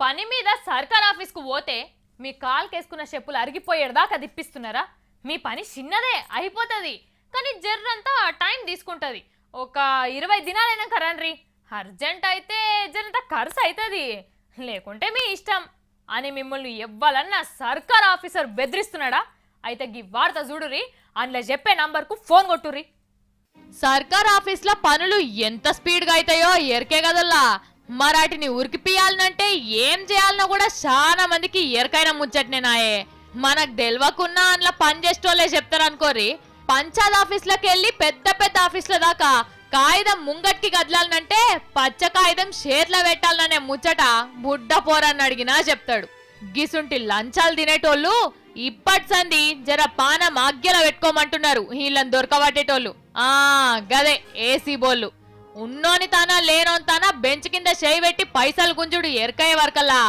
పని మీద సర్కార్ ఆఫీస్కు పోతే మీ కాల్కేసుకున్న చెప్పులు అరిగిపోయేదాకా తిప్పిస్తున్నారా? మీ పని చిన్నదే అయిపోతుంది, కానీ జర్రంతా టైం తీసుకుంటుంది. ఒక 20 దినాలైనాక రండి, అర్జెంట్ అయితే జరంత ఖర్చు అవుతుంది, లేకుంటే మీ ఇష్టం అని మిమ్మల్ని ఎవ్వాలన్నా సర్కార్ ఆఫీసర్ బెదిరిస్తున్నాడా? అయితే గీ వార్త చూడురి, అందులో చెప్పే నంబర్కు ఫోన్ కొట్టుర్రి. సర్కార్ ఆఫీస్లో పనులు ఎంత స్పీడ్గా అవుతాయో ఎరికే కదల్లా. మరాటిని ఉరికిపియాలనంటే ఏం చేయాలనో కూడా చాలా మందికి ఎరకైన ముచ్చట్నేనాయే. మనకు తెలియకున్నా అందులో పని చేసేటోళ్ళే చెప్తారనుకోరి. పంచాయత్ ఆఫీసులకు వెళ్ళి పెద్ద పెద్ద ఆఫీసుల దాకా కాగితం ముంగట్కి కదలాలనంటే పచ్చ కాగితం చేతిలో పెట్టాలనే ముచ్చట బుడ్డ పోరని అడిగినా చెప్తాడు. గిసుంటి లంచాలు తినేటోళ్ళు ఇప్పటి సంది జర పానం ఆగ్యలో పెట్టుకోమంటున్నారు వీళ్ళని దొరకబట్టేటోళ్ళు. గదే ఏసీ బోళ్ళు. ఉన్నోని తానా లేనోని తానా బెంచ్ కింద చేయి పెట్టి పైసలు గుంజుడు ఎరకయ్యే వరకల్లా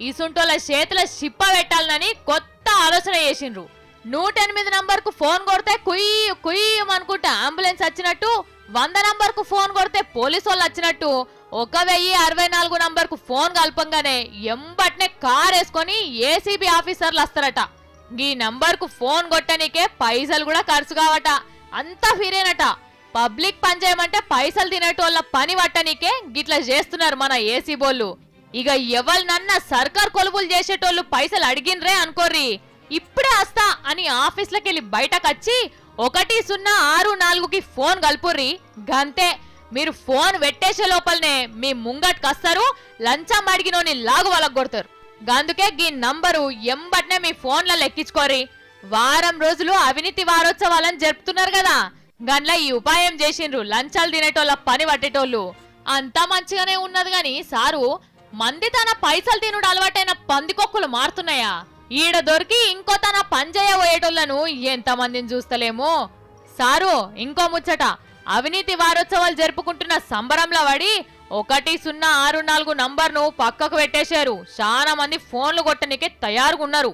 ఇసుంటోళ్ళ చేతుల చిప్ప పెట్టాలని కొత్త ఆలోచన చేసిండ్రు. 108 నంబర్కు ఫోన్ కొడితే కుయ్యి కుయ్యం అనుకుంటా అంబులెన్స్ వచ్చినట్టు, 100 నంబర్కు ఫోన్ కొడితే పోలీసు వాళ్ళు వచ్చినట్టు 1064 నంబర్కు ఫోన్ కల్పంగానే ఎంబట్నే కార్ వేసుకొని ఏసీబీ ఆఫీసర్లు వస్తారట. ఈ నంబర్కు ఫోన్ కొట్టనికే పైసలు కూడా ఖర్చు కావట, అంతా ఫిరేనట. పబ్లిక్ పని చేయమంటే పైసలు తినేటోళ్ళ పని పట్టనికే గిట్లా చేస్తున్నారు మన ఏసీ బోళ్ళు. ఇక ఎవరినన్నా సర్కార్ కొలుపులు చేసేటోళ్ళు పైసలు అడిగినరే అనుకోర్రి, ఇప్పుడే వస్తా అని ఆఫీస్లోకి వెళ్ళి బయటకొచ్చి 1064కి ఫోన్ కలుపుర్రి. గంతే, మీరు ఫోన్ పెట్టేసే లోపలనే మీ ముంగట్కి వస్తారు, లంచం అడిగినోని లాగు వాళ్ళకు కొడతారు. గందుకే ఈ నంబరు ఎంబట్నే మీ ఫోన్లలో ఎక్కించుకోరి. వారం రోజులు అవినీతి వారోత్సవాలని జరుపుతున్నారు కదా, గన్లా ఈ ఉపాయం చేసిండ్రు లంచాలు తినేటోళ్ళ పని పట్టేటోళ్ళు. అంతా మంచిగానే ఉన్నది గాని సారు, మంది తన పైసలు తినుడు అలవాటైన పందికొక్కులు మారుతున్నాయా? ఈడ దొరికి ఇంకో తన పని చేయబోయేటోళ్లను ఎంతమందిని చూస్తలేమో. సారు, ఇంకో ముచ్చట, అవినీతి వారోత్సవాలు జరుపుకుంటున్న సంబరంలో పడి 1064 నంబర్ను పక్కకు పెట్టేశారు. చాలా మంది ఫోన్లు కొట్టనికే తయారుగా ఉన్నారు.